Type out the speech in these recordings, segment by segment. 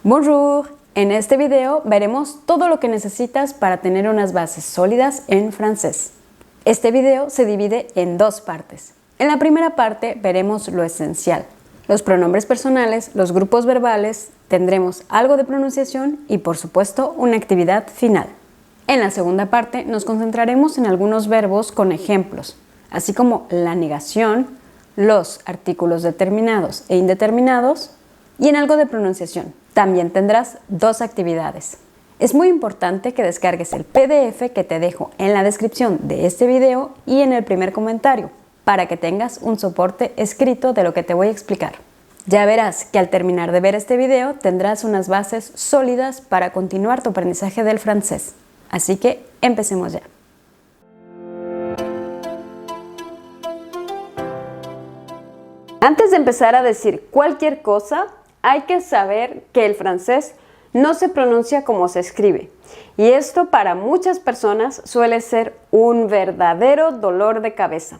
Bonjour! En este video veremos todo lo que necesitas para tener unas bases sólidas en francés. Este video se divide en dos partes. En la primera parte veremos lo esencial, los pronombres personales, los grupos verbales, tendremos algo de pronunciación y por supuesto una actividad final. En la segunda parte nos concentraremos en algunos verbos con ejemplos, así como la negación, los artículos determinados e indeterminados y en algo de pronunciación. También tendrás dos actividades. Es muy importante que descargues el PDF que te dejo en la descripción de este video y en el primer comentario para que tengas un soporte escrito de lo que te voy a explicar. Ya verás que al terminar de ver este video tendrás unas bases sólidas para continuar tu aprendizaje del francés. Así que empecemos ya. Antes de empezar a decir cualquier cosa, hay que saber que el francés no se pronuncia como se escribe. Y esto para muchas personas suele ser un verdadero dolor de cabeza.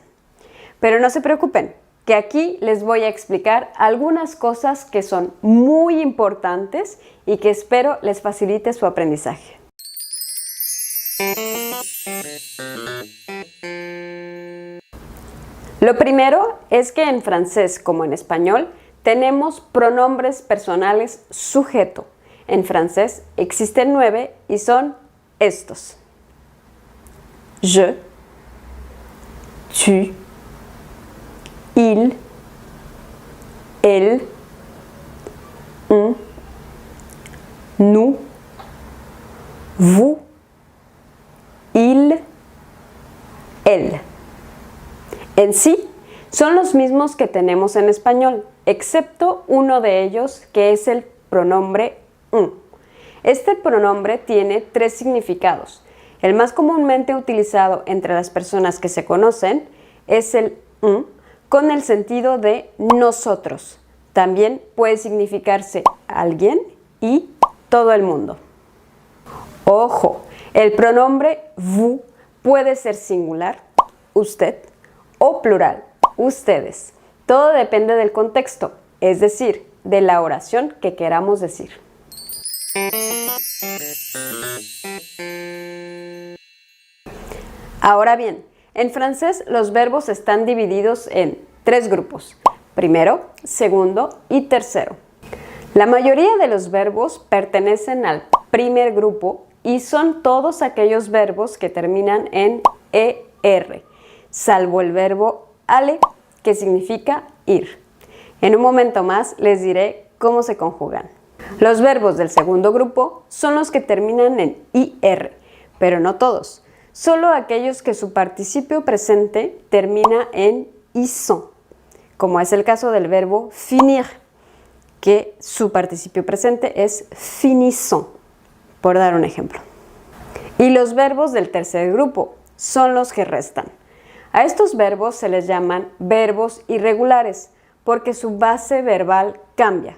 Pero no se preocupen, que aquí les voy a explicar algunas cosas que son muy importantes y que espero les facilite su aprendizaje. Lo primero es que en francés como en español tenemos pronombres personales sujeto. En francés existen 9 y son estos: je, tu, il, elle, on, nous, vous, il, elle. En sí, son los mismos que tenemos en español, excepto uno de ellos que es el pronombre un. Este pronombre tiene 3 significados. El más comúnmente utilizado entre las personas que se conocen es el un, con el sentido de nosotros. También puede significarse alguien y todo el mundo. Ojo, el pronombre vous puede ser singular, usted, o plural, ustedes. Todo depende del contexto, es decir, de la oración que queramos decir. Ahora bien, en francés los verbos están divididos en 3 grupos: primero, segundo y tercero. La mayoría de los verbos pertenecen al primer grupo y son todos aquellos verbos que terminan en ER, salvo el verbo aller, que significa ir. En un momento más les diré cómo se conjugan. Los verbos del segundo grupo son los que terminan en IR, pero no todos, solo aquellos que su participio presente termina en ISON, como es el caso del verbo finir, que su participio presente es finissons, por dar un ejemplo. Y los verbos del tercer grupo son los que restan. A estos verbos se les llaman verbos irregulares porque su base verbal cambia.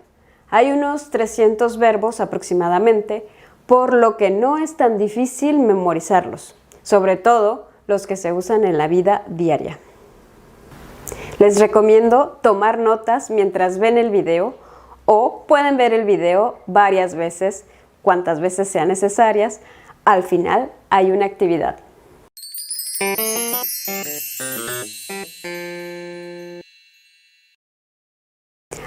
Hay unos 300 verbos aproximadamente, por lo que no es tan difícil memorizarlos, sobre todo los que se usan en la vida diaria. Les recomiendo tomar notas mientras ven el video o pueden ver el video varias veces, cuantas veces sean necesarias. Al final hay una actividad.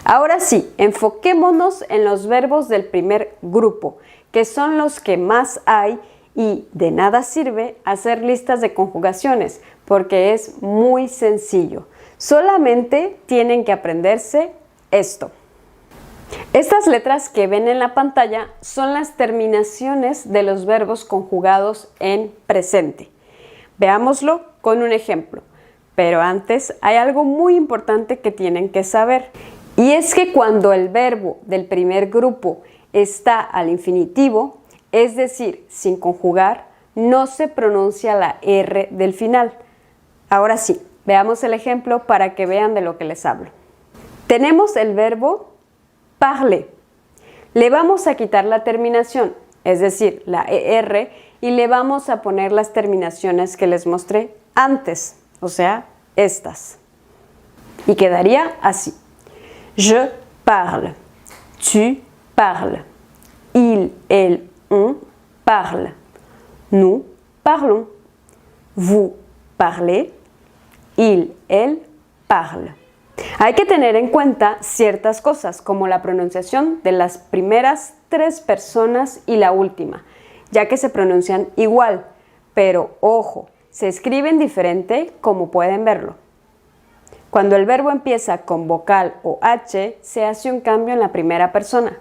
Ahora sí, enfoquémonos en los verbos del primer grupo, que son los que más hay y de nada sirve hacer listas de conjugaciones, porque es muy sencillo. Solamente tienen que aprenderse esto. Estas letras que ven en la pantalla son las terminaciones de los verbos conjugados en presente. Veámoslo con un ejemplo, pero antes hay algo muy importante que tienen que saber. Y es que cuando el verbo del primer grupo está al infinitivo, es decir, sin conjugar, no se pronuncia la R del final. Ahora sí, veamos el ejemplo para que vean de lo que les hablo. Tenemos el verbo parler. Le vamos a quitar la terminación, es decir, la ER, y le vamos a poner las terminaciones que les mostré antes, o sea, estas. Y quedaría así: je parle, tu parles, Il, elle, on parle. Nous parlons. Vous parlez. Il, elle parle. Hay que tener en cuenta ciertas cosas, como la pronunciación de las primeras 3 personas y la última, ya que se pronuncian igual, pero ojo, se escriben diferente como pueden verlo. Cuando el verbo empieza con vocal o H, se hace un cambio en la primera persona.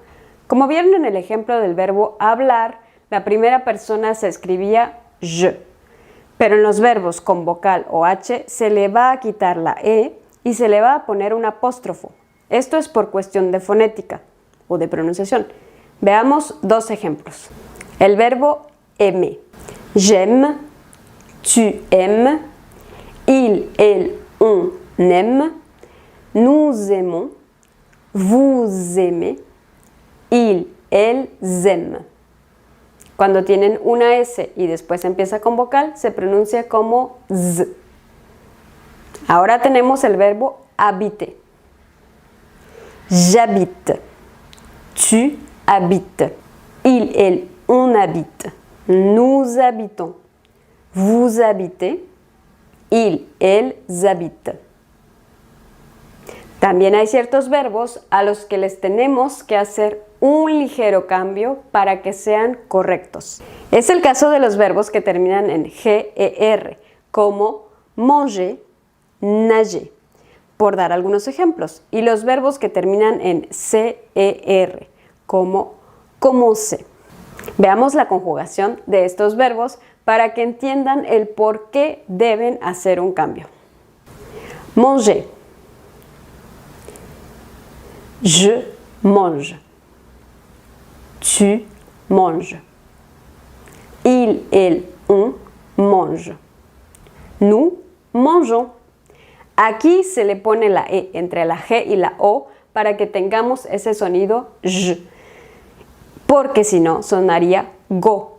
Como vieron en el ejemplo del verbo hablar, la primera persona se escribía je, pero en los verbos con vocal o H se le va a quitar la E y se le va a poner un apóstrofo. Esto es por cuestión de fonética o de pronunciación. Veamos 2 ejemplos. El verbo aimer. J'aime, tu aimes, il, elle, on aime, nous aimons, vous aimez, il, elles aiment. Cuando tienen una S y después empieza con vocal, se pronuncia como z. Ahora tenemos el verbo habiter. J'habite. Tu habites. Il, elle, on habite. Nous habitons. Vous habitez. Il, elles habitent. También hay ciertos verbos a los que les tenemos que hacer un ligero cambio para que sean correctos. Es el caso de los verbos que terminan en GER, como manger, nager, por dar algunos ejemplos, y los verbos que terminan en CER, como commencer. Veamos la conjugación de estos verbos para que entiendan el por qué deben hacer un cambio. Manger. Je mange. Tu manges. Il, elle, on mange. Nous mangeons. Aquí se le pone la E entre la G y la O para que tengamos ese sonido J, porque si no sonaría go.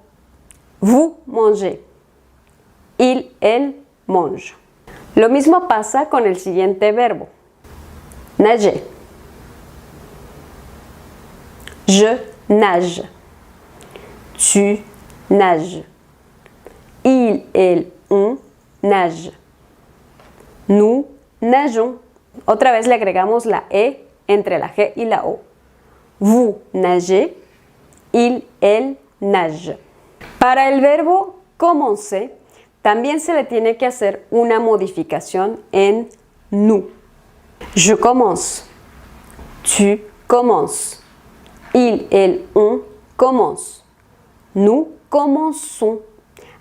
Vous mangez. Il, elle mange. Lo mismo pasa con el siguiente verbo. Nager. Je nage. Tu nages. Il, elle, on nage. Nous nageons. Otra vez le agregamos la E entre la G y la O. Vous nagez. Il, elle nage. Para el verbo commencer, también se le tiene que hacer una modificación en nous. Je commence. Tu commences. Il, elle, on commence. Nous commençons.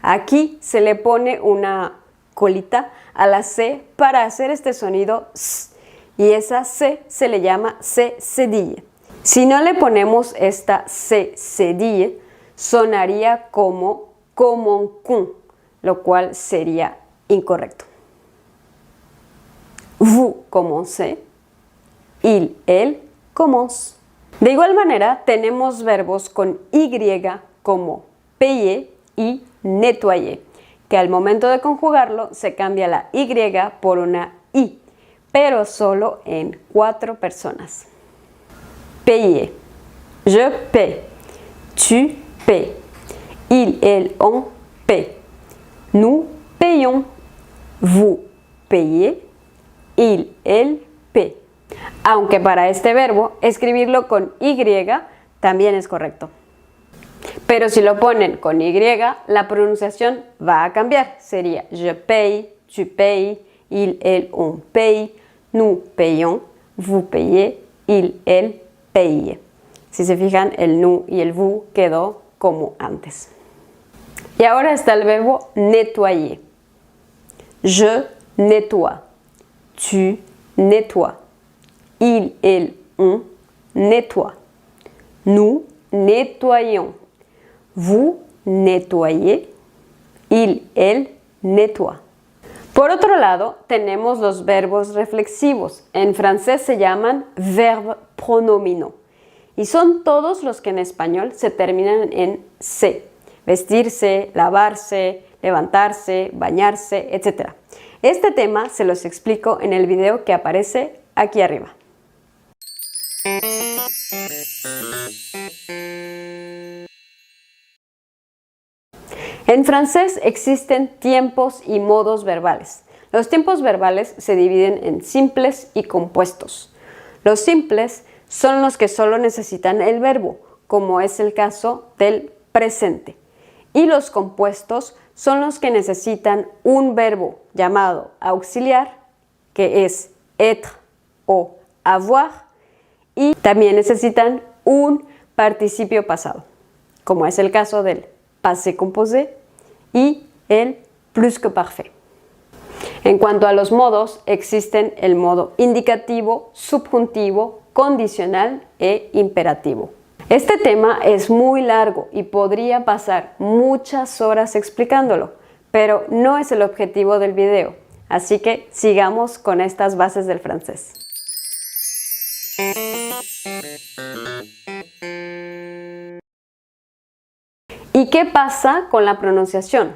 Aquí se le pone una colita a la C para hacer este sonido S, y esa C se le llama C cédille. Si no le ponemos esta C cédille, sonaría como commencons, lo cual sería incorrecto. Vous commencez. Il, elle commence. De igual manera, tenemos verbos con Y como payer y nettoyer, que al momento de conjugarlo se cambia la Y por una I, pero solo en 4 personas. Payer. Je paie. Tu paies. Il, elle, on paie. Nous payons. Vous payez. Il, elle paie. Aunque para este verbo, escribirlo con Y también es correcto. Pero si lo ponen con Y, la pronunciación va a cambiar. Sería je paye, tu payes, il, elle, on paye, nous payons, vous payez, il, elle paye. Si se fijan, el nous y el vous quedó como antes. Y ahora está el verbo nettoyer. Je nettoie, tu nettoies. Il, elle, on nettoie. Nous nettoyons. Vous nettoyez. Il, elle nettoie. Por otro lado, tenemos los verbos reflexivos. En francés se llaman verbes pronominaux. Y son todos los que en español se terminan en se. Vestirse, lavarse, levantarse, bañarse, etc. Este tema se los explico en el video que aparece aquí arriba. En francés existen tiempos y modos verbales. Los tiempos verbales se dividen en simples y compuestos. Los simples son los que solo necesitan el verbo, como es el caso del presente. Y los compuestos son los que necesitan un verbo llamado auxiliar, que es être o avoir, y también necesitan un participio pasado, como es el caso del passé composé y el plus que parfait. En cuanto a los modos, existen el modo indicativo, subjuntivo, condicional e imperativo. Este tema es muy largo y podría pasar muchas horas explicándolo, pero no es el objetivo del video, así que sigamos con estas bases del francés. ¿Y qué pasa con la pronunciación?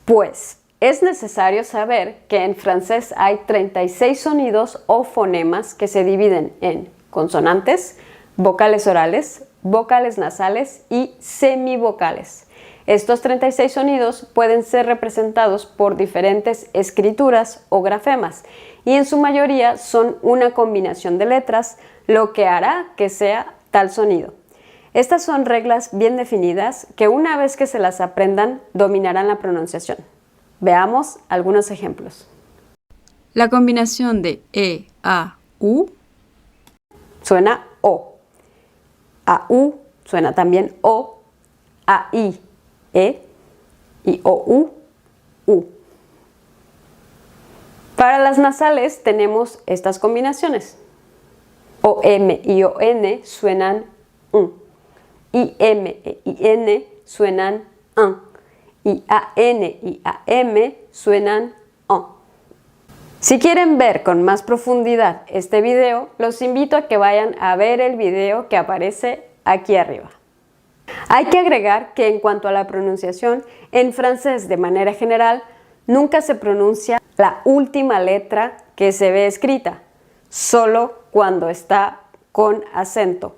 Pues es necesario saber que en francés hay 36 sonidos o fonemas que se dividen en consonantes, vocales orales, vocales nasales y semivocales. Estos 36 sonidos pueden ser representados por diferentes escrituras o grafemas y en su mayoría son una combinación de letras, lo que hará que sea tal sonido. Estas son reglas bien definidas que una vez que se las aprendan dominarán la pronunciación. Veamos algunos ejemplos. La combinación de E, A, U suena O. A, U suena también O. A, I, E. Y O, U. Para las nasales tenemos estas combinaciones. O, M y O, N suenan UN. I, M e I, N suenan AN. Y AN y AM suenan ON. Si quieren ver con más profundidad este video, los invito a que vayan a ver el video que aparece aquí arriba. Hay que agregar que en cuanto a la pronunciación, en francés de manera general, nunca se pronuncia la última letra que se ve escrita, solo cuando está con acento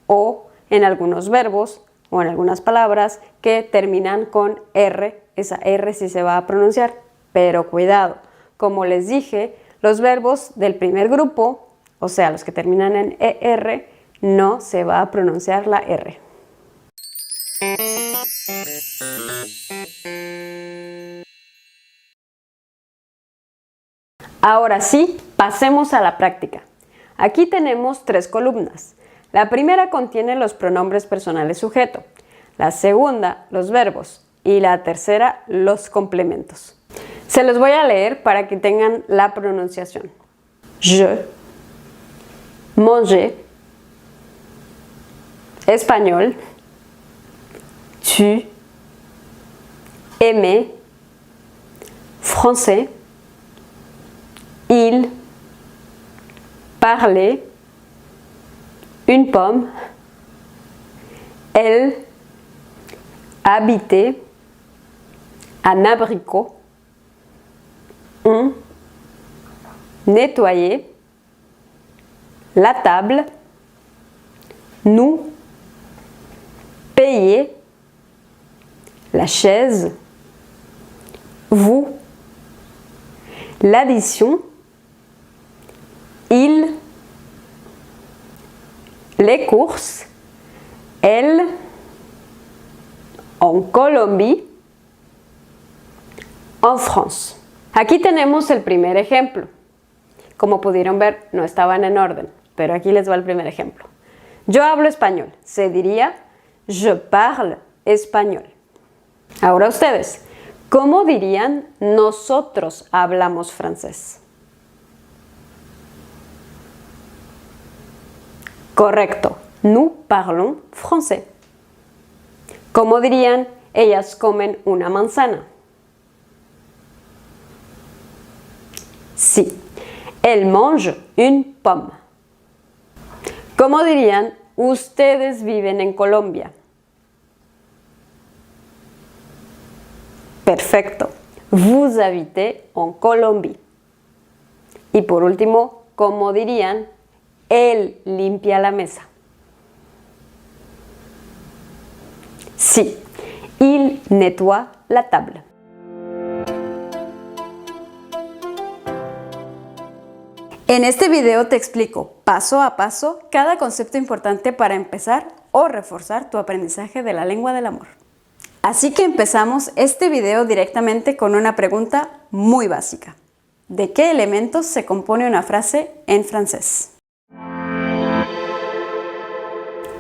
o en algunos verbos o en algunas palabras que terminan con R, esa R sí se va a pronunciar, pero cuidado, como les dije, los verbos del primer grupo, o sea, los que terminan en ER, no se va a pronunciar la R. Ahora sí, pasemos a la práctica. Aquí tenemos 3 columnas. La primera contiene los pronombres personales sujeto, la segunda los verbos y la tercera los complementos. Se los voy a leer para que tengan la pronunciación. Je, manger, español, tu, aimer, français, il, parler, une pomme, elle, habiter, un abricot, on, nettoyer, la table, nous, payer, la chaise, vous, l'addition, il, les courses, elle, en Colombie, en France. Aquí tenemos el primer ejemplo. Como pudieron ver, no estaban en orden, pero aquí les va el primer ejemplo. Yo hablo español, se diría je parle español. Ahora ustedes, ¿cómo dirían nosotros hablamos francés? Correcto, nous parlons français. ¿Cómo dirían ellas comen una manzana? Sí, elles mangent une pomme. ¿Cómo dirían ustedes viven en Colombia? Perfecto, vous habitez en Colombie. Y por último, ¿cómo dirían él limpia la mesa? Sí, il nettoie la table. En este video te explico paso a paso cada concepto importante para empezar o reforzar tu aprendizaje de la lengua del amor. Así que empezamos este video directamente con una pregunta muy básica. ¿De qué elementos se compone una frase en francés?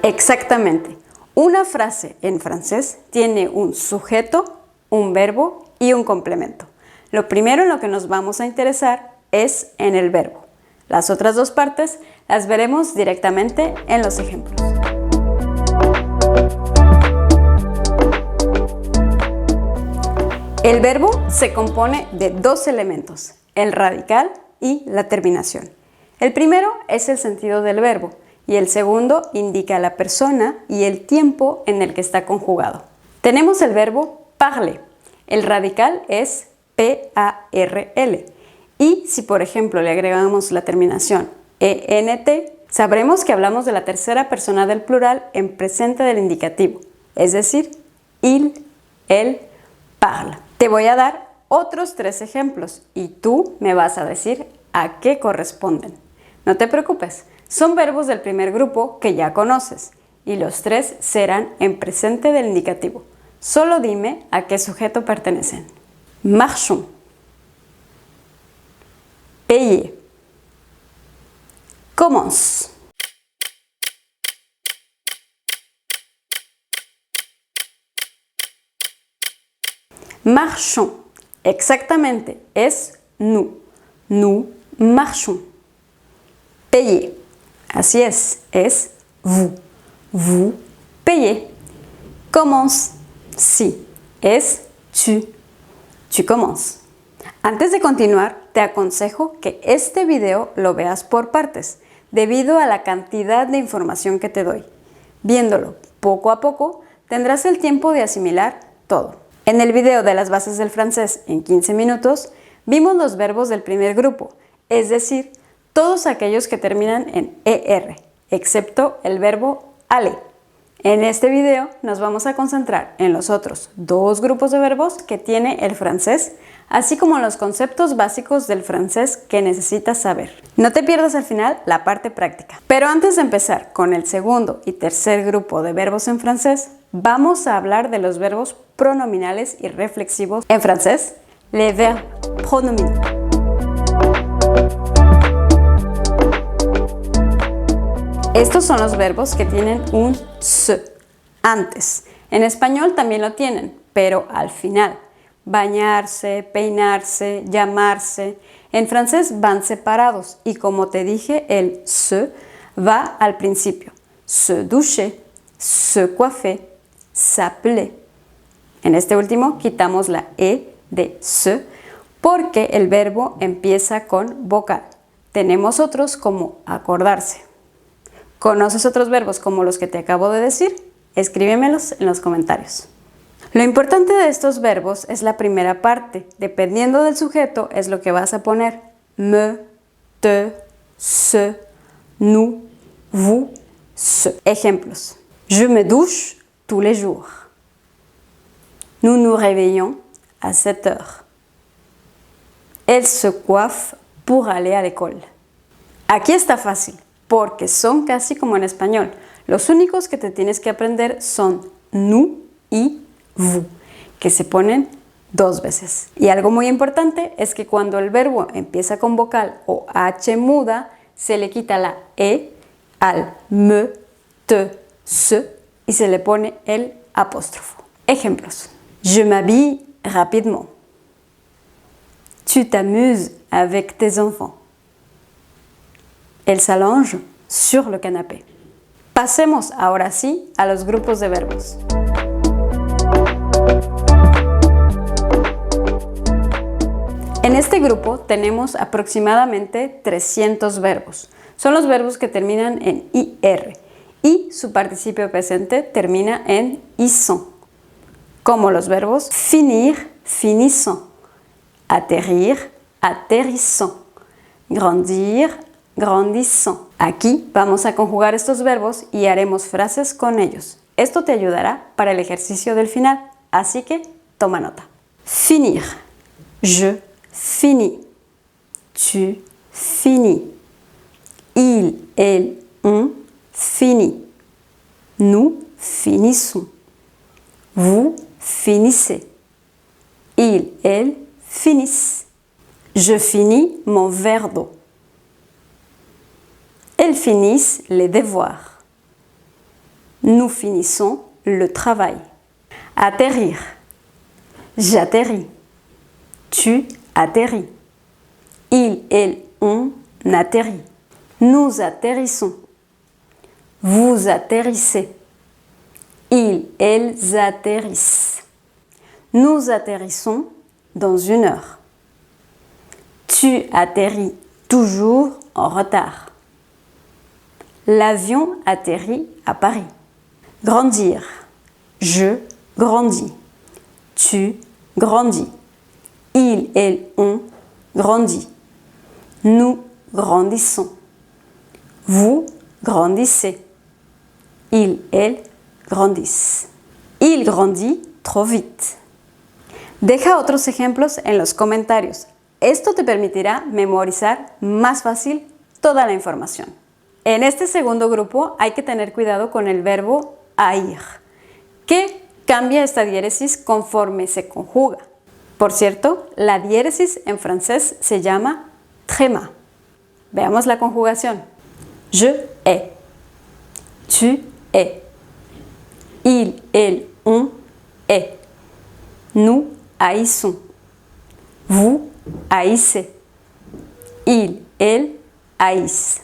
Exactamente. Una frase en francés tiene un sujeto, un verbo y un complemento. Lo primero en lo que nos vamos a interesar es en el verbo. Las otras dos partes las veremos directamente en los ejemplos. El verbo se compone de dos elementos, el radical y la terminación. El primero es el sentido del verbo y el segundo indica la persona y el tiempo en el que está conjugado. Tenemos el verbo parler. El radical es P-A-R-L. Y si por ejemplo le agregamos la terminación ENT, sabremos que hablamos de la tercera persona del plural en presente del indicativo, es decir, il, elle, parle. Te voy a dar otros 3 ejemplos y tú me vas a decir a qué corresponden. No te preocupes, son verbos del primer grupo que ya conoces y los 3 serán en presente del indicativo. Solo dime a qué sujeto pertenecen. Marchons. Payer. Commence. Marchons. Exactamente, es nous. Nous marchons. Payer. Así es vous. Vous payez. Commence. Sí, es tu. Tu commences. Antes de continuar, te aconsejo que este video lo veas por partes, debido a la cantidad de información que te doy. Viéndolo poco a poco, tendrás el tiempo de asimilar todo. En el video de las bases del francés en 15 minutos, vimos los verbos del primer grupo, es decir, todos aquellos que terminan en ER, excepto el verbo aller. En este video nos vamos a concentrar en los otros 2 grupos de verbos que tiene el francés, así como los conceptos básicos del francés que necesitas saber. No te pierdas al final la parte práctica. Pero antes de empezar con el segundo y tercer grupo de verbos en francés, vamos a hablar de los verbos pronominales y reflexivos en francés, les verbes pronominaux. Estos son los verbos que tienen un se antes. En español también lo tienen, pero al final. Bañarse, peinarse, llamarse. En francés van separados y como te dije, el se va al principio. Se doucher, se coiffer, s'appeler. En este último quitamos la E de se porque el verbo empieza con vocal. Tenemos otros como acordarse. ¿Conoces otros verbos como los que te acabo de decir? Escríbemelos en los comentarios. Lo importante de estos verbos es la primera parte. Dependiendo del sujeto es lo que vas a poner. Me, te, se, nous, vous, se. Ejemplos. Je me douche tous les jours. Nous nous réveillons à 7 heures. Elle se coiffe pour aller à l'école. Aquí está fácil, porque son casi como en español. Los únicos que te tienes que aprender son nous y vous, que se ponen 2 veces. Y algo muy importante es que cuando el verbo empieza con vocal o H muda, se le quita la E al me, te, se y se le pone el apóstrofo. Ejemplos. Je m'habille rapidement. Tu t'amuses avec tes enfants. Elle s'allonge sur le canapé. Pasemos ahora sí a los grupos de verbos. En este grupo tenemos aproximadamente 300 verbos. Son los verbos que terminan en IR y su participio presente termina en ISON, como los verbos finir, finissant, atterrir, atterrissant, grandir, grandissant. Aquí vamos a conjugar estos verbos y haremos frases con ellos. Esto te ayudará para el ejercicio del final. así que toma nota. Finir. Je finis. Tu finis. Il, elle, on finit. Nous finissons. Vous finissez. Il, elle finissent. Je finis mon verre d'eau. Elles finissent les devoirs. Nous finissons le travail. Atterrir. J'atterris. Tu atterris. Il, elle, on atterrit. Nous atterrissons. Vous atterrissez. Ils, elles atterrissent. Nous atterrissons dans 1 heure. Tu atterris toujours en retard. L'avion atterrit à Paris. Grandir. Je grandis. Tu grandis. Il, elle, on grandit. Nous grandissons. Vous grandissez. Il, elle grandissent. Il grandit trop vite. Deja otros ejemplos en los comentarios. Esto te permitirá memorizar más fácil toda la información. En este segundo grupo hay que tener cuidado con el verbo haïr, que cambia esta diéresis conforme se conjuga. Por cierto, la diéresis en francés se llama tréma. Veamos la conjugación. Je hais. Tu hais. Il, elle, on hait. Nous haïssons. Vous haïssez. Il, elle haïssent.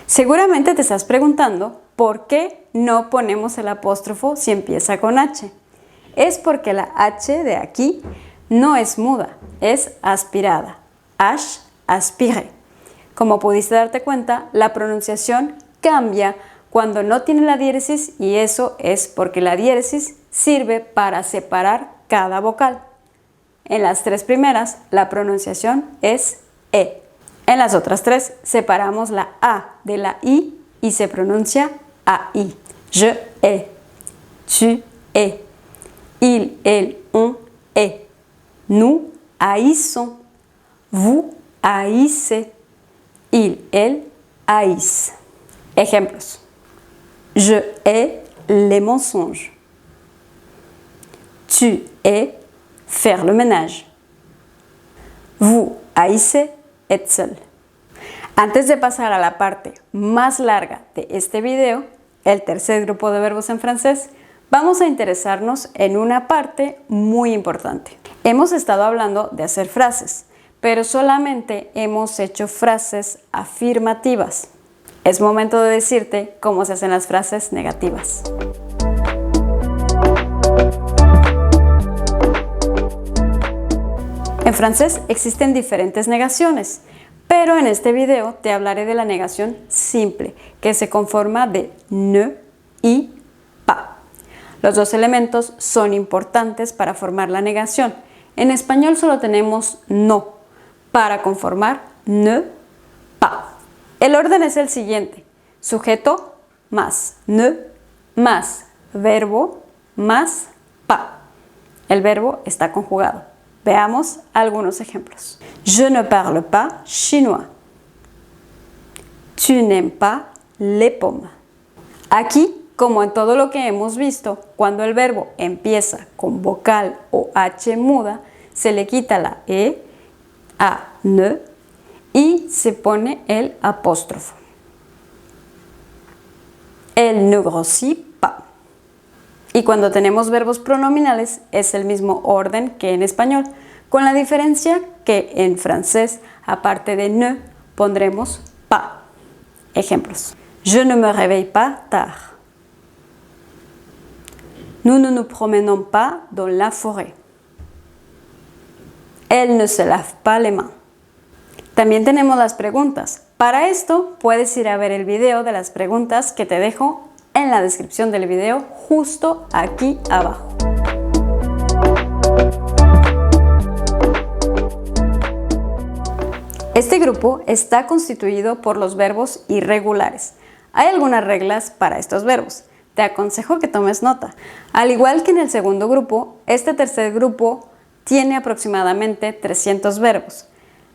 Seguramente te estás preguntando por qué no ponemos el apóstrofo si empieza con H. Es porque la H de aquí no es muda, es aspirada. H, aspiré. Como pudiste darte cuenta, la pronunciación cambia cuando no tiene la diéresis y eso es porque la diéresis sirve para separar cada vocal. En las 3 primeras, la pronunciación es E. En las otras 3, separamos la A de la I y se pronuncia AI. Je hais. Tu hais. Il, elle, on hait. Nous haïssons. Vous haïssez. Il, elle haïssent. Ejemplos. Je hais les mensonges. Tu hais faire le ménage. Vous haïssez être seul. Antes de pasar a la parte más larga de este video, el tercer grupo de verbos en francés, vamos a interesarnos en una parte muy importante. Hemos estado hablando de hacer frases, pero solamente hemos hecho frases afirmativas. Es momento de decirte cómo se hacen las frases negativas. En francés existen diferentes negaciones, pero en este video te hablaré de la negación simple, que se conforma de ne y pas. Los 2 elementos son importantes para formar la negación. En español solo tenemos no para conformar ne pas. El orden es el siguiente: sujeto más ne más verbo más pas. El verbo está conjugado. Veamos algunos ejemplos. Je ne parle pas chinois. Tu n'aimes pas les pommes. Aquí, como en todo lo que hemos visto, cuando el verbo empieza con vocal o H muda, se le quita la E a ne y se pone el apóstrofo. Elle ne grossit pas. Y cuando tenemos verbos pronominales es el mismo orden que en español, con la diferencia que en francés, aparte de ne, pondremos pas. Ejemplos. Je ne me réveille pas tard. Nous ne nous promenons pas dans la forêt. Elle ne se lave pas les mains. También tenemos las preguntas. Para esto puedes ir a ver el video de las preguntas que te dejo en la descripción del video justo aquí abajo. Este grupo está constituido por los verbos irregulares. Hay algunas reglas para estos verbos. te aconsejo que tomes nota. Al igual que en el segundo grupo, este tercer grupo tiene aproximadamente 300 verbos.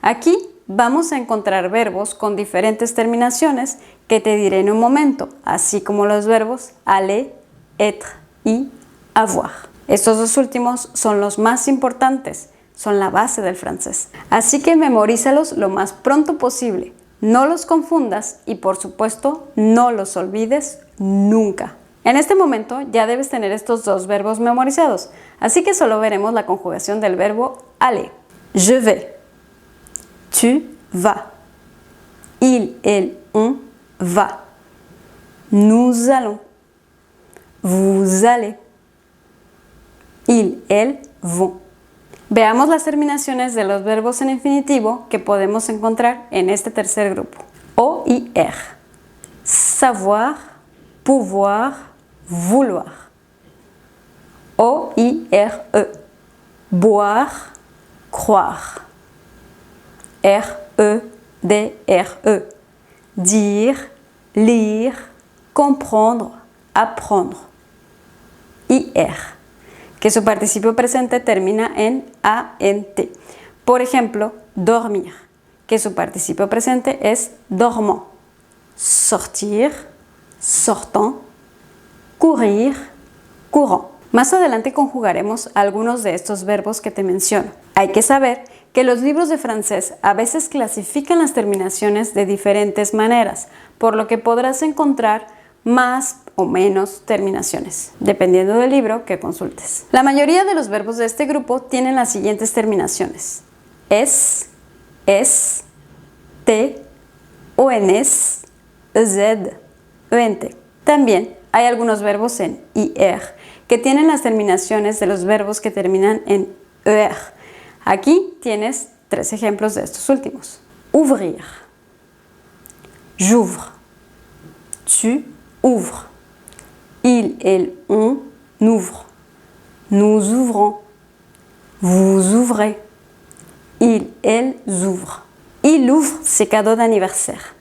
Aquí vamos a encontrar verbos con diferentes terminaciones que te diré en un momento, así como los verbos aller, être y avoir. Estos dos últimos son los más importantes, son la base del francés. Así que memorízalos lo más pronto posible. No los confundas y, por supuesto, no los olvides nunca. En este momento ya debes tener estos dos verbos memorizados, así que solo veremos la conjugación del verbo aller. Je vais. Tu vas. Il, elle, on va. Nous allons. Vous allez. Il, elle, vont. Veamos las terminaciones de los verbos en infinitivo que podemos encontrar en este tercer grupo. OIR. Savoir, pouvoir, vouloir. OIRE. Boire, croire. REDRE. Dire, lire, comprendre, apprendre. IR, que su participio presente termina en ANT. Por ejemplo, dormir, que su participio presente es dormant. Sortir, sortant. Courir, courant. Más adelante conjugaremos algunos de estos verbos que te menciono. Hay que saber que los libros de francés a veces clasifican las terminaciones de diferentes maneras, por lo que podrás encontrar más o menos terminaciones, dependiendo del libro que consultes. La mayoría de los verbos de este grupo tienen las siguientes terminaciones: es, te, ons, z, ent. También hay algunos verbos en IR que tienen las terminaciones de los verbos que terminan en ER. Aquí tienes 3 ejemplos de estos últimos. Ouvrir. J'ouvre. Tu ouvres. Il, elle, on ouvre. Nous ouvrons. Vous ouvrez. Il, elles ouvrent. Il ouvre ses cadeaux d'anniversaire.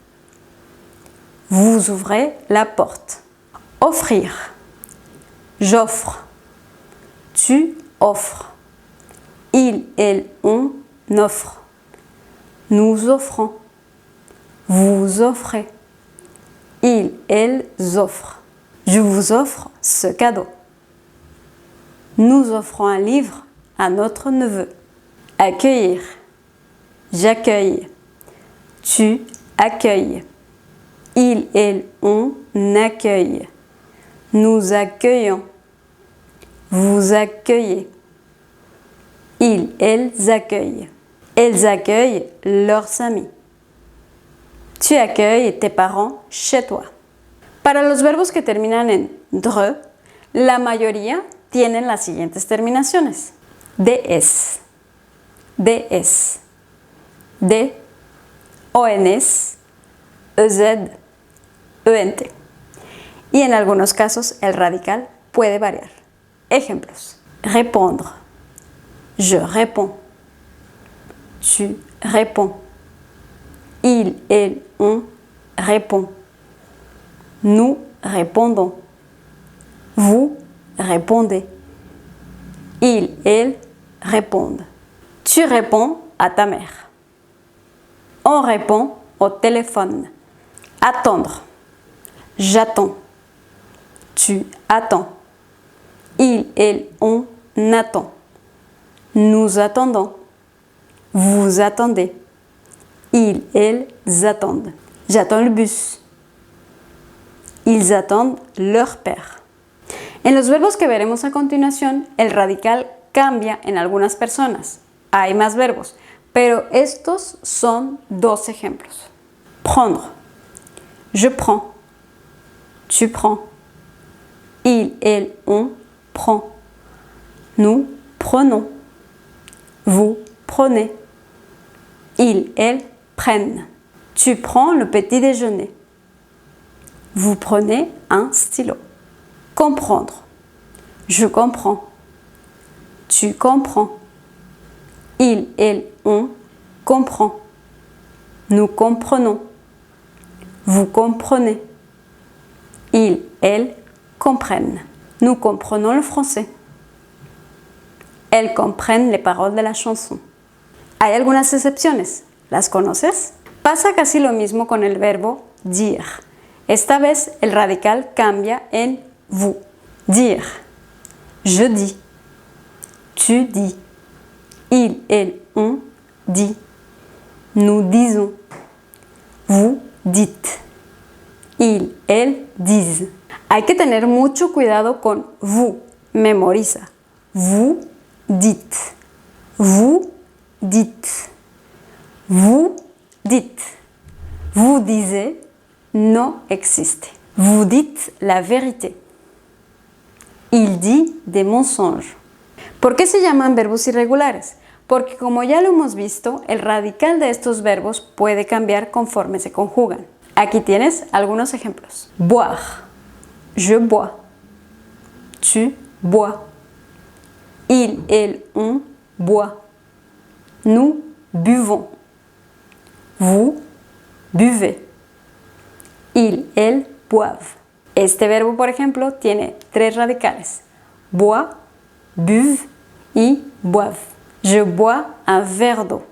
Vous ouvrez la porte. Offrir. J'offre. Tu offres. Il, elle, on offre. Nous offrons. Vous offrez. Ils, elles offrent. Je vous offre ce cadeau. Nous offrons un livre à notre neveu. Accueillir. J'accueille. Tu accueilles. Il, elle, on accueille. Nous accueillons. Vous accueillez. Ils, elles accueillent. Elles accueillent leurs amis. Tu accueilles tes parents chez toi. Para los verbos que terminan en dre, la mayoría tienen las siguientes terminaciones: ds, ds, d, ons, ez, ent. Y en algunos casos el radical puede variar. Ejemplos: répondre. Je réponds. Tu réponds. Il, elle, on répond. Nous répondons. Vous répondez. Ils, elles répondent. Tu réponds à ta mère. On répond au téléphone. Attendre. J'attends. Tu attends. Il, elle, on attend. Nous attendons. Vous attendez. Ils, elles attendent. J'attends le bus. Ils attendent leur père. En los verbos que veremos a continuación, el radical cambia en algunas personas. Hay más verbos, pero estos son 2 ejemplos. Prendre. Je prends. Tu prends. Il, elle, on prend. Nous prenons. Vous prenez. Ils, elles prennent. Tu prends le petit déjeuner. Vous prenez un stylo. Comprendre. Je comprends. Tu comprends. Il, elle, on comprend. Nous comprenons. Vous comprenez. Il, elle comprennent. Nous comprenons le français. Elles comprennent les paroles de la chanson. Hay algunas excepciones. ¿Las conoces? Pasa casi lo mismo con el verbo dire. Esta vez el radical cambia en vous. Dire. Je dis. Tu dis. Il, elle, on dit. Nous disons. Vous dites. Il, elle disent. Hay que tener mucho cuidado con vous. Memoriza. Vous dites. Vous dites. Vous dites. Vous disiez no existe. Vous dites la vérité. Il dit des mensonges. ¿Por qué se llaman verbos irregulares? Porque como ya lo hemos visto, el radical de estos verbos puede cambiar conforme se conjugan. Aquí tienes algunos ejemplos. Boire. Je bois. Tu bois. Il, elle, on boit. Nous buvons. Vous buvez. Il, elles boivent. Este verbo, por ejemplo, tiene 3 radicales. Bois, buve y boivent. Je bois un verre d'eau.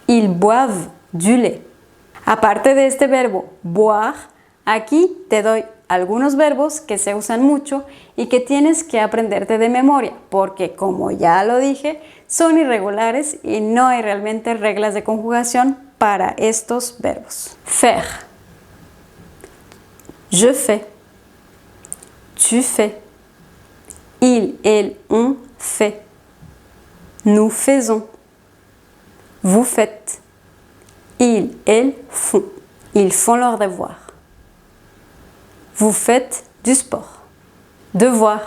Ils boivent du lait. Aparte de este verbo boire, aquí te doy algunos verbos que se usan mucho y que tienes que aprenderte de memoria, porque como ya lo dije, son irregulares y no hay realmente reglas de conjugación para estos verbos. Faire. Je fais. Tu fais. Il, elle, on fait. Nous faisons. Vous faites. Ils, elles font. Ils font leurs devoirs. Vous faites du sport. Devoir.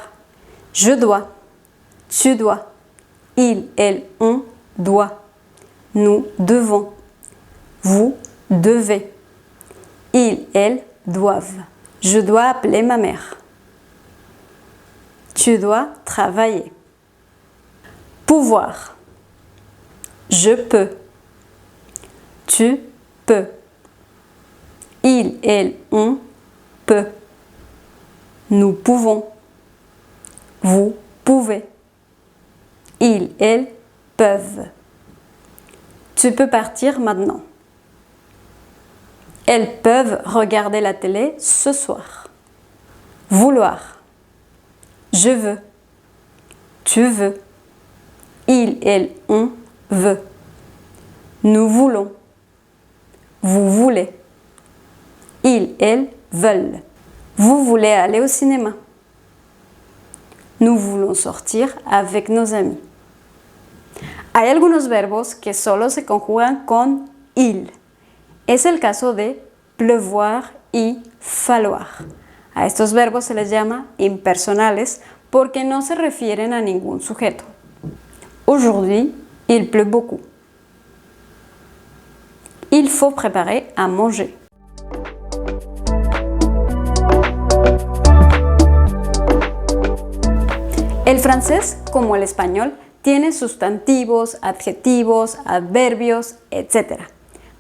Je dois. Tu dois. Il, elle, on doit. Nous devons. Vous devez. Ils, elles doivent. Je dois appeler ma mère. Tu dois travailler. Pouvoir. Je peux. Tu peux. Il, elle, on peut. Nous pouvons. Vous pouvez. Ils, elles peuvent. Tu peux partir maintenant. Elles peuvent regarder la télé ce soir. Vouloir. Je veux. Tu veux. Il, elle, on veut. Nous voulons. Vous voulez. Ils, elles veulent. Vous voulez aller au cinéma. Nous voulons sortir avec nos amis. Hay algunos verbos que solo se conjugan con il. Es el caso de pleuvoir y falloir. A estos verbos se les llama impersonales porque no se refieren a ningún sujeto. Aujourd'hui, il pleut beaucoup. Il faut préparer à manger. El francés, como el español, tiene sustantivos, adjetivos, adverbios, etc.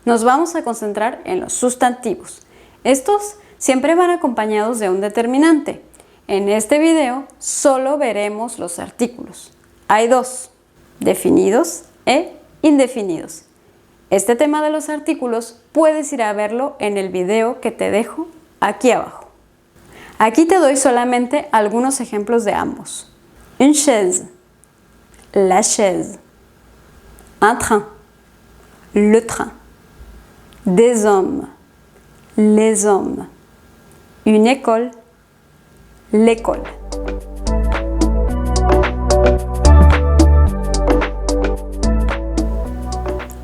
Nos vamos a concentrar en los sustantivos. Estos siempre van acompañados de un determinante. En este video solo veremos los artículos. Hay 2, definidos e indefinidos. Este tema de los artículos puedes ir a verlo en el video que te dejo aquí abajo. Aquí te doy solamente algunos ejemplos de ambos. Une chaise, la chaise, un train, le train, des hommes, les hommes, une école, l'école.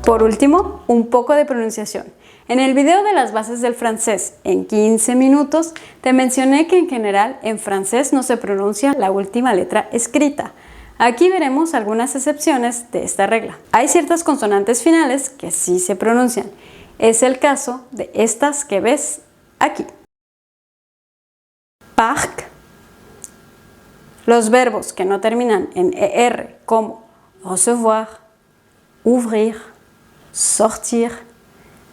Por último, un poco de pronunciación. En el video de las bases del francés en 15 minutos te mencioné que en general en francés no se pronuncia la última letra escrita. Aquí veremos algunas excepciones de esta regla. Hay ciertas consonantes finales que sí se pronuncian. Es el caso de estas que ves aquí. Parc. Los verbos que no terminan en ER como recevoir, ouvrir, sortir,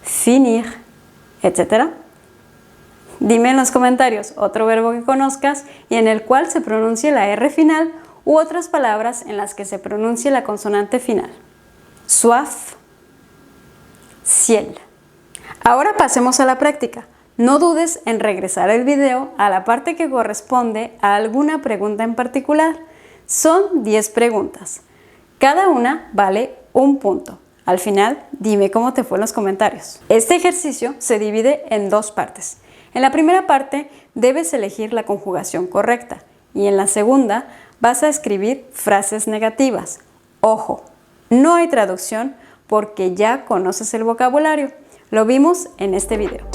finir, etc. Dime en los comentarios otro verbo que conozcas y en el cual se pronuncie la R final u otras palabras en las que se pronuncie la consonante final. Soif, ciel. Ahora pasemos a la práctica. No dudes en regresar el video a la parte que corresponde a alguna pregunta en particular. Son 10 preguntas. Cada una vale 1 punto. Al final, dime cómo te fue en los comentarios. Este ejercicio se divide en 2 partes. En la primera parte debes elegir la conjugación correcta y en la segunda vas a escribir frases negativas. Ojo, no hay traducción porque ya conoces el vocabulario. Lo vimos en este video.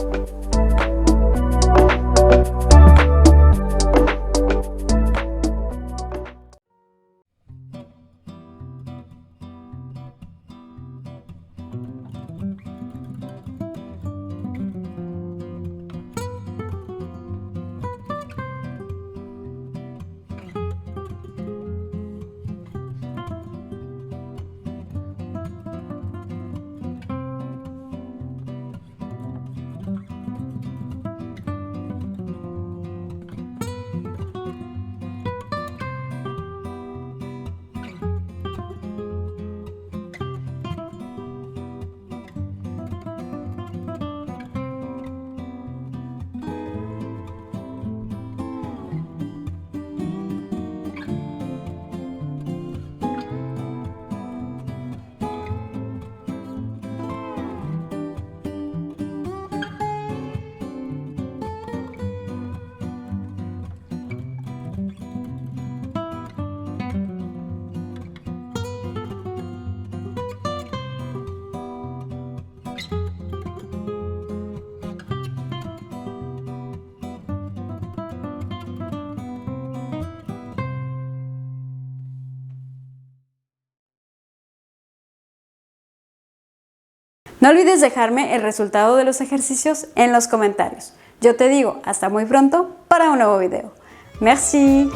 No olvides dejarme el resultado de los ejercicios en los comentarios. Yo te digo hasta muy pronto para un nuevo video. Merci,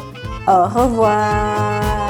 au revoir.